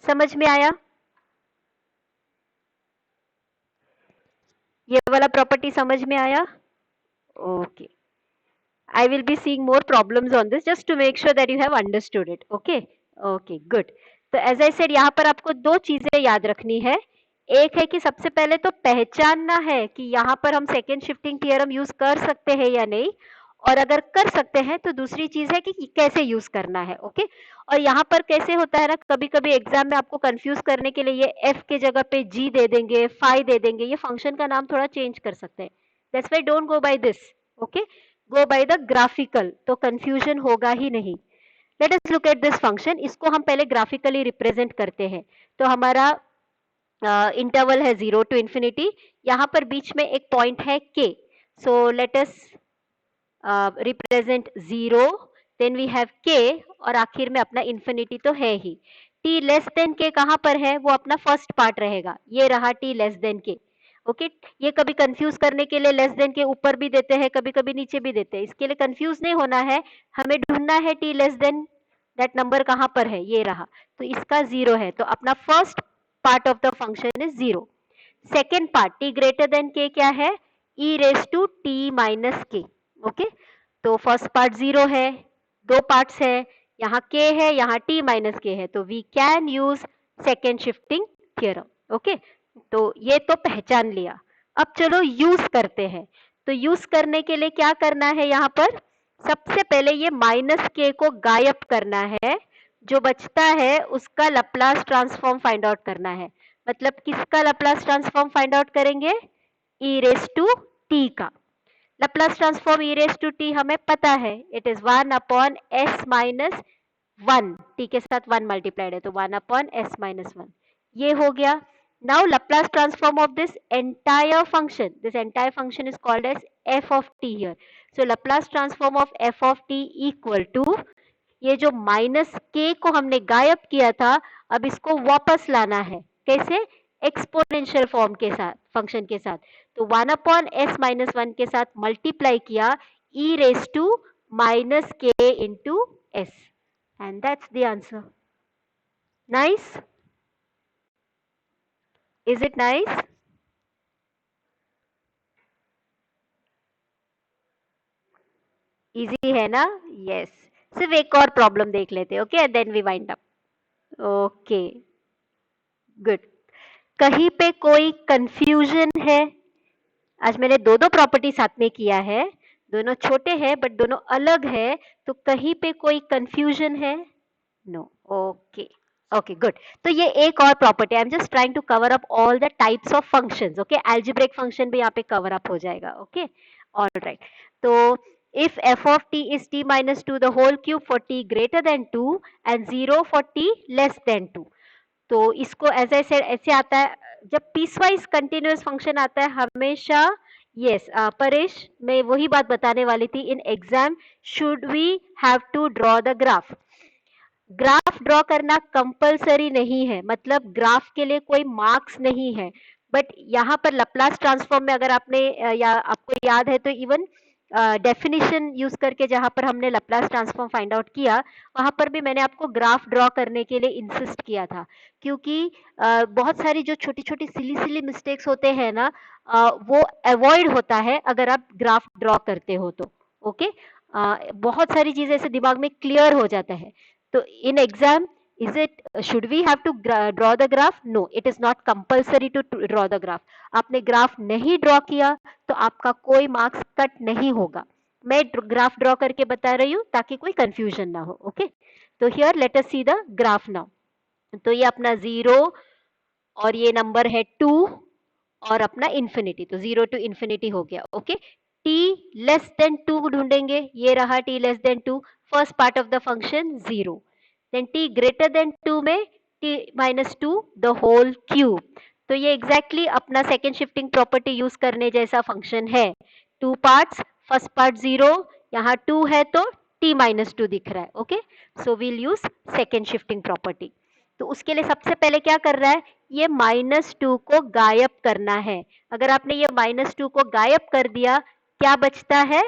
समझ में आया, ये वाला प्रॉपर्टी समझ में आया, okay. I will be seeing more problems on this just to make sure that you have understood it. Okay, okay, good. तो as I said, यहाँ पर आपको दो चीजें याद रखनी है, एक है कि सबसे पहले तो पहचानना है कि यहाँ पर हम सेकेंड शिफ्टिंग थ्योरम यूज कर सकते हैं या नहीं, और अगर कर सकते हैं तो दूसरी चीज है कि कैसे यूज करना है, ओके। और यहाँ पर कैसे होता है ना, कभी कभी एग्जाम में आपको कंफ्यूज करने के लिए ये f के जगह पे g दे देंगे, फाई दे देंगे, ये फंक्शन का नाम थोड़ा चेंज कर सकते हैं, that's why don't go by this, okay, go by the graphical, तो कंफ्यूजन होगा ही नहीं। Let us look at this function, इसको हम पहले ग्राफिकली रिप्रेजेंट करते हैं। तो हमारा इंटरवल है 0 to infinity, यहाँ पर बीच में एक पॉइंट है k, so let us represent 0, then we have k, और आखिर में अपना इंफिनिटी तो है ही। t लेस देन k कहाँ पर है, वो अपना फर्स्ट पार्ट रहेगा, ये रहा t less than k, okay. ये कभी कंफ्यूज करने के लिए लेस देन के ऊपर भी देते हैं, कभी कभी नीचे भी देते हैं, इसके लिए कंफ्यूज नहीं होना है, हमें ढूंढना है t less then that number कहाँ पर है, ये रहा, तो इसका 0 है, तो अपना first part of the function is 0। Second part t greater than k क्या है, e raise to t minus k, okay. तो फर्स्ट पार्ट 0 है, दो पार्ट्स है, यहाँ k है, यहाँ t माइनस k है, तो we can use second shifting theorem, okay. तो ये तो पहचान लिया, अब चलो यूज करते हैं। तो यूज करने के लिए क्या करना है, यहाँ पर सबसे पहले ये माइनस k को गायब करना है, जो बचता है उसका लैप्लस ट्रांसफॉर्म फाइंड आउट करना है। मतलब किसका लैप्लस ट्रांसफॉर्म फाइंड आउट करेंगे, e रेस टू t का। Laplace transform e raise to t हमें पता है, it is 1 upon s minus 1, t के साथ 1 मल्टीप्लाइड है, तो 1 अपॉन s माइनस 1, ये हो गया। Now Laplace transform of this entire function is called as f of t here. So Laplace transform of f of t equal to, ये जो minus k को हमने गायब किया था, अब इसको वापस लाना है, कैसे, एक्सपोनेंशियल फॉर्म के साथ, फंक्शन के साथ, तो 1 अपॉन s माइनस 1 के साथ मल्टीप्लाई किया e raise to minus k into s, and that's the answer. Nice, is it nice? Easy है ना, यस। सिर्फ एक और प्रॉब्लम देख लेते हैं, okay, then we wind up. Okay, good. कहीं पे कोई कंफ्यूजन है? आज मैंने दो दो प्रॉपर्टी साथ में किया है, दोनों छोटे हैं बट दोनों अलग है, तो कहीं पे कोई कंफ्यूजन है? No, okay, okay, good. तो ये एक और property, I am just trying to cover up all the types of functions, okay, algebraic function भी यहाँ पे कवर अप हो जाएगा, ओके, ऑलराइट। तो if f of t is t minus 2 the whole cube for t greater than 2 and 0 for t less than 2, तो इसको as I said ऐसे आता है, जब पीसवाइज कंटिन्यूअस फंक्शन आता है हमेशा, यस परेश, मैं वही बात बताने वाली थी, in exam should we have to draw the graph. Graph draw करना कंपलसरी नहीं है, मतलब ग्राफ के लिए कोई मार्क्स नहीं है, बट यहाँ पर लैप्लस ट्रांसफॉर्म में अगर आपने या आपको याद है तो इवन डेफिनेशन यूज करके जहां पर हमने लैप्लस ट्रांसफॉर्म फाइंड आउट किया, वहां पर भी मैंने आपको ग्राफ ड्रॉ करने के लिए इंसिस्ट किया था, क्योंकि बहुत सारी जो छोटी छोटी सिली सिली मिस्टेक्स होते हैं ना, वो अवॉइड होता है अगर आप ग्राफ ड्रॉ करते हो तो, ओके। बहुत सारी चीजें ऐसे दिमाग में क्लियर हो जाता है। तो in exam is it should we have to draw the graph? No, it is not compulsory to draw the graph. आपने ग्राफ नहीं ड्रॉ किया तो आपका कोई मार्क्स कट नहीं होगा, मैं ग्राफ ड्रॉ करके बता रही हूँ ताकि कोई कंफ्यूजन ना हो. ओके, तो here let us see the graph now. तो ये अपना 0 और ये नंबर है 2 और अपना इन्फिनिटी, तो 0 टू इन्फिनिटी हो गया. ओके, t लेस देन 2 ढूंढेंगे, ये रहा t less than 2, first part of the function 0. Then t greater than 2 में t minus 2 the whole cube. तो ये एग्जैक्टली अपना सेकेंड शिफ्टिंग प्रॉपर्टी यूज करने जैसा फंक्शन है. 2 पार्ट्स, फर्स्ट पार्ट 0, यहाँ 2 है तो t माइनस 2 दिख रहा है. Okay, so we'll use second shifting property. तो उसके लिए सबसे पहले क्या कर रहा है, ये -2 को गायब करना है. अगर आपने ये -2 को गायब कर दिया, क्या बचता है,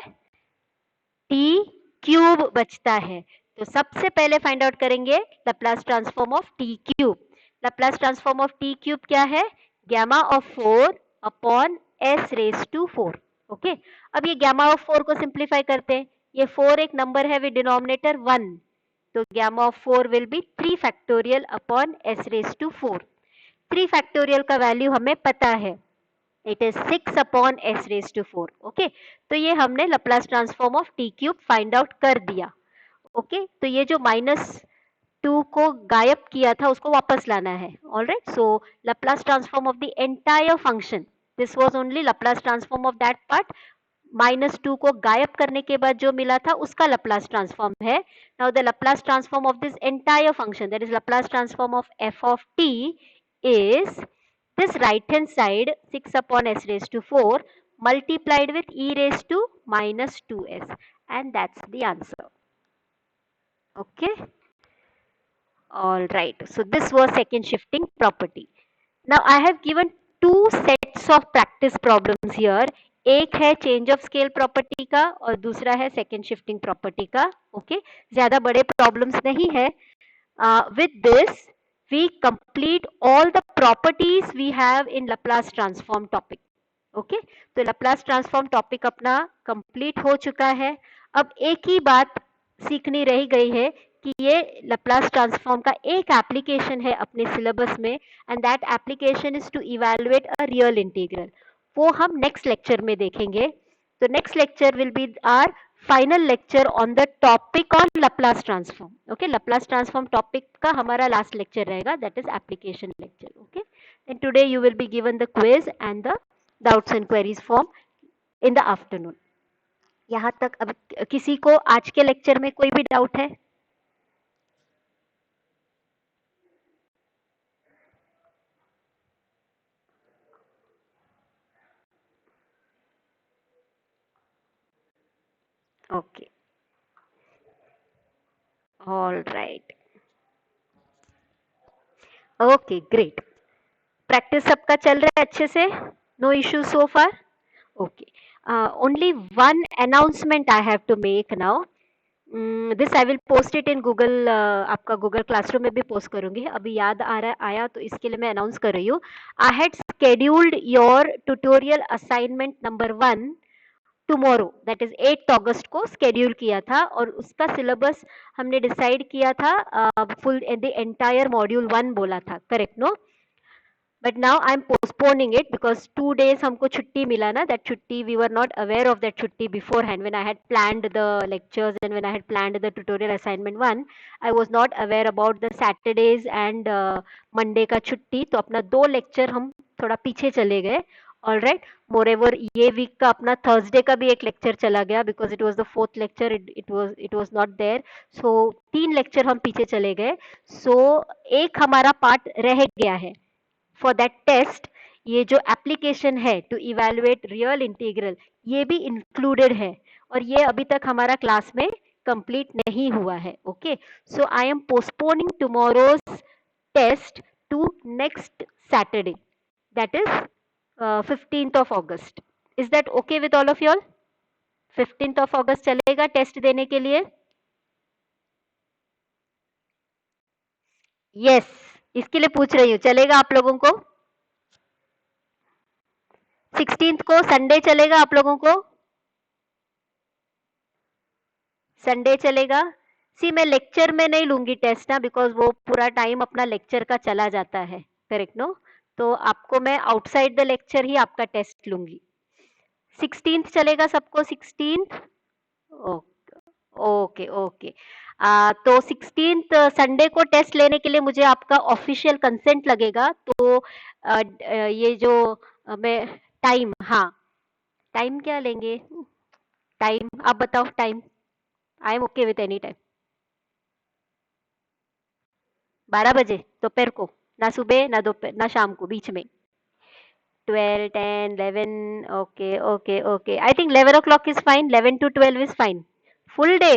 t क्यूब बचता है. तो सबसे पहले फाइंड आउट करेंगे Laplace transform of t cube. Laplace transform of t cube क्या है, gamma of 4 upon s raise to 4. Okay, अब ये गैमा ऑफ 4 को सिंप्लीफाई करते हैं. ये 4 एक नंबर है विद डिनोमिनेटर 1, तो gamma of 4 will be 3 factorial upon s raised to 4. 3 factorial का वैल्यू हमें पता है, it is 6 upon s raised to 4. Okay, तो ये हमने Laplace transform of t cube find out कर दिया. ओके, तो ये जो -2 को गायब किया था उसको वापस लाना है. Alright, so Laplace transform of the entire function, this was only Laplace transform of that part. -2 को गायब करने के बाद जो मिला था उसका लैप्लास ट्रांसफॉर्म है. Now the Laplace transform of this entire function, that is Laplace transform of f of t, is this right hand side 6 upon s raised to 4 multiplied with e raised to minus 2s, and that's the answer. Okay, all right, so this was second shifting property. Now I have given two sets of practice problems here. एक है change of scale property का और दूसरा है second shifting property का. Okay, ज्यादा बड़े problems नहीं है. With this we complete all the properties we have in Laplace transform topic. Okay, तो लैप्लास ट्रांसफॉर्म टॉपिक अपना कंप्लीट हो चुका है. अब एक ही बात सीखनी रह गई है कि ये लैप्लास ट्रांसफॉर्म का एक एप्लीकेशन है अपने सिलेबस में, and that application is to evaluate a real integral. वो हम नेक्स्ट लेक्चर में देखेंगे. तो next lecture will be our final lecture on the topic on Laplace transform. Okay, Laplace transform topic का हमारा लास्ट लेक्चर रहेगा, that is application lecture. Okay, and today you will be given the quiz and the doubts and queries form in the afternoon. यहाँ तक अब किसी को आज के लेक्चर में कोई भी डाउट है? Okay, all right. Okay, great. Practice सबका चल रहा है अच्छे से? No issues so far? Okay. Only one announcement I have to make now. This I will post it in Google. आपका Google Classroom में भी पोस्ट करूंगी. अभी याद आ रहा आया तो इसके लिए मैं अनाउंस कर रही हूँ. I had scheduled your tutorial assignment number 1 tomorrow, that is 8 अगस्त को स्केड्यूल किया था, और उसका सिलेबस हमने डिसाइड किया था फुल द एंटायर मॉड्यूल 1 बोला था, correct no? But now I am postponing it because 2 days हमको छुट्टी मिला ना. दैट छुट्टी we were not aware of that छुट्टी beforehand when I had planned the lectures and when I had planned the tutorial assignment 1. I was not aware about the Saturdays and Monday का छुट्टी, तो अपना 2 lecture हम थोड़ा पीछे चले गए. ऑल राइट, मोर एवर ये वीक का अपना थर्सडे का भी एक लेक्चर चला गया because it was the 4th lecture, it was not there. So 3 lecture हम पीछे चले गए. सो एक हमारा पार्ट रह गया है फॉर दैट टेस्ट. ये जो एप्लीकेशन है टू इवैल्यूएट रियल इंटीग्रल, ये भी इंक्लूडेड है, और ये अभी तक हमारा क्लास में कंप्लीट नहीं हुआ है. Okay, so I am postponing tomorrow's test to next Saturday, that is 15th of August. Is that okay with all of you all? 15th of August चलेगा टेस्ट देने के लिए? Yes, इसके लिए पूछ रही हूँ, चलेगा आप लोगों को? 16th को संडे चलेगा आप लोगों को? संडे चलेगा? सी मैं लेक्चर में नहीं लूंगी टेस्ट ना, बिकॉज वो पूरा टाइम अपना लेक्चर का चला जाता है, करेक्ट नो? तो आपको मैं आउटसाइड द लेक्चर ही आपका टेस्ट लूंगी. 16th चलेगा सबको? 16th okay okay okay. तो 16th संडे को टेस्ट लेने के लिए मुझे आपका ऑफिशियल कंसेंट लगेगा, तो ये जो मैं टाइम, हाँ, टाइम क्या लेंगे? टाइम आप बताओ time. I am okay with any time. 12 बजे दोपहर को? ना सुबह ना दोपहर ना शाम को, बीच में? 12, 10, 11, okay okay okay, I think 11 o'clock is fine, 11 to 12 is fine. Full day?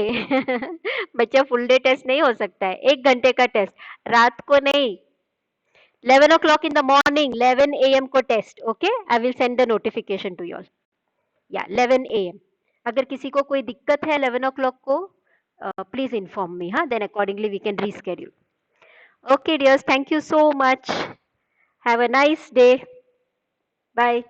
बच्चा फुल डे टेस्ट नहीं हो सकता है, 1 घंटे का टेस्ट, रात को नहीं। 11 o'clock in the morning, 11 a.m. को test, okay, I will send the notification to you all. या 11 a.m. अगर किसी को कोई दिक्कत है 11 o'clock को, प्लीज इन्फॉर्म मी, हाँ, then accordingly we can reschedule. Okay, dears, thank you so much. Have a nice day. Bye.